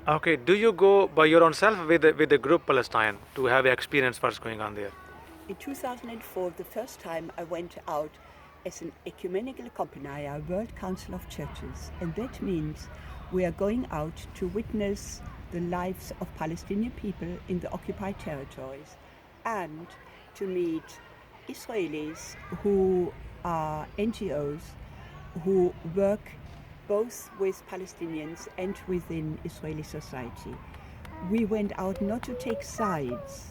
Okay, do you go by your own self with the group Palestine to have experience what's going on there? In 2004, the first time I went out as an ecumenical compagnia, World Council of Churches, and that means we are going out to witness the lives of Palestinian people in the occupied territories and to meet Israelis who are NGOs who work both with Palestinians and within Israeli society. We went out not to take sides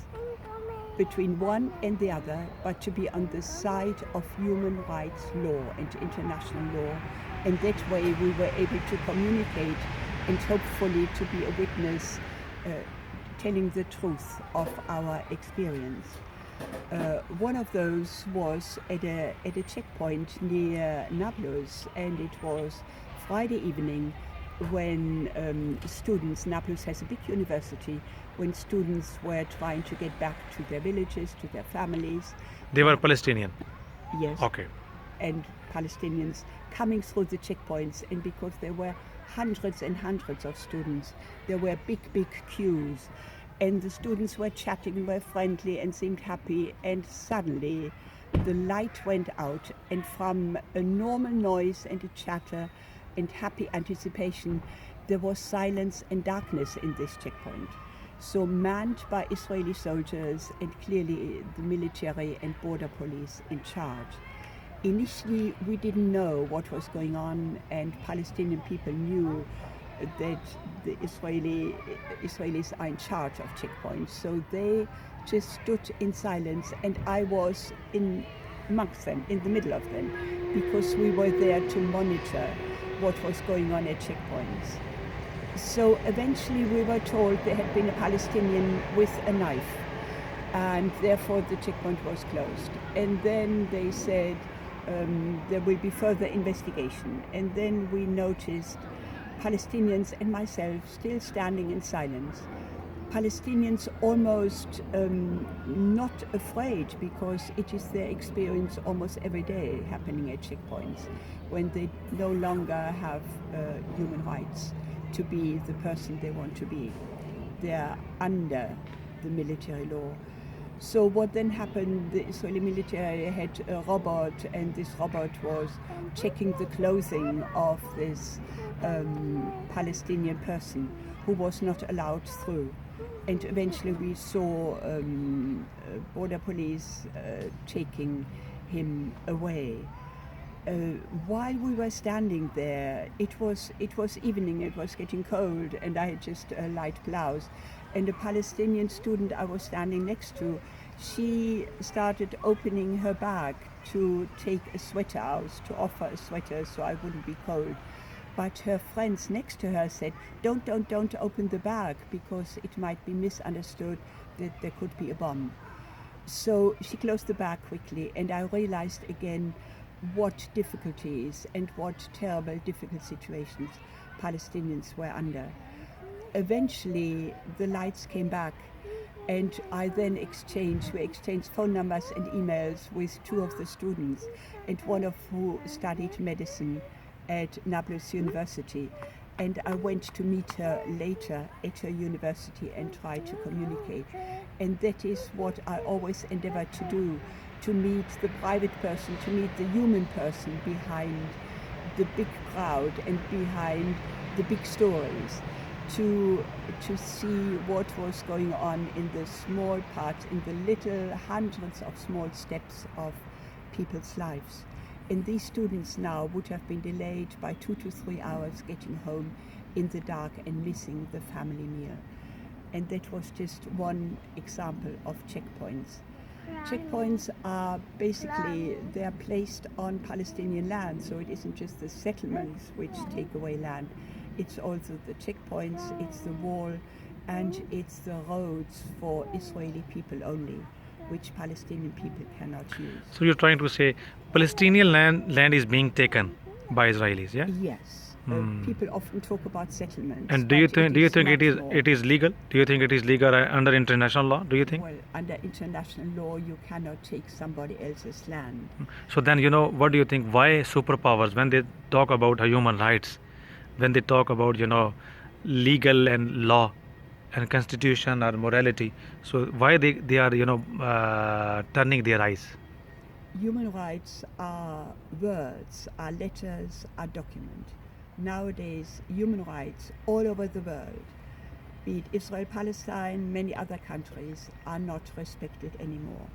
between one and the other, but to be on the side of human rights law and international law. And that way we were able to communicate and hopefully to be a witness telling the truth of our experience. One of those was at a checkpoint near Nablus, and it was Friday evening when students, Nablus has a big university, when students were trying to get back to their villages, to their families. They were Palestinian. Yes. Okay. And Palestinians coming through the checkpoints, and because there were hundreds and hundreds of students, there were big queues, and the students were chatting, were friendly and seemed happy, and suddenly the light went out, and from a normal noise and a chatter and happy anticipation, there was silence and darkness in this checkpoint. So manned by Israeli soldiers and clearly the military and border police in charge. Initially, we didn't know what was going on, and Palestinian people knew that the Israelis are in charge of checkpoints. So they just stood in silence, and I was amongst them, in the middle of them, because we were there to monitor what was going on at checkpoints. So eventually we were told there had been a Palestinian with a knife, and therefore the checkpoint was closed. And then they said there will be further investigation. And then we noticed Palestinians and myself still standing in silence. Palestinians almost not afraid, because it is their experience almost every day happening at checkpoints, when they no longer have human rights to be the person they want to be. They are under the military law. So what then happened, the Israeli military had a robot, and this robot was checking the clothing of this Palestinian person who was not allowed through. And eventually we saw border police taking him away. While we were standing there, it was evening, it was getting cold, and I had just a light blouse. And a Palestinian student I was standing next to, she started opening her bag to take a sweater out, to offer a sweater so I wouldn't be cold. But her friends next to her said, don't open the bag, because it might be misunderstood that there could be a bomb. So she closed the bag quickly, and I realized again what difficulties and what terrible, difficult situations Palestinians were under. Eventually, the lights came back, and I then we exchanged phone numbers and emails with two of the students, and one of who studied medicine at Nablus University. And I went to meet her later at her university and try to communicate. And that is what I always endeavor to do, to meet the private person, to meet the human person behind the big crowd and behind the big stories, to see what was going on in the small parts, in the little hundreds of small steps of people's lives. And these students now would have been delayed by 2 to 3 hours getting home in the dark and missing the family meal. And that was just one example of checkpoints. Checkpoints are basically, they are placed on Palestinian land, so it isn't just the settlements which take away land. It's also the checkpoints, it's the wall, and it's the roads for Israeli people only, which Palestinian people cannot use. So you're trying to say Palestinian land is being taken by Israelis, yeah? Yes. People often talk about settlements. And do you think it is legal? Do you think it is legal under international law? Do you think? Well, under international law, you cannot take somebody else's land. So then, what do you think? Why superpowers, when they talk about human rights, when they talk about legal and law and constitution or morality. So why they are turning their eyes? Human rights are words, are letters, are document. Nowadays, human rights all over the world, be it Israel, Palestine, many other countries, are not respected anymore.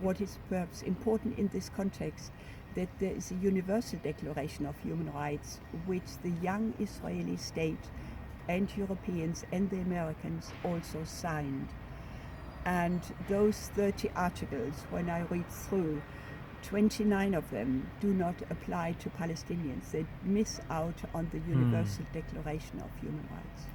What is perhaps important in this context, that there is a universal declaration of human rights which the young Israeli state and Europeans and the Americans also signed. And those 30 articles, when I read through, 29 of them do not apply to Palestinians. They miss out on the Universal Declaration of Human Rights.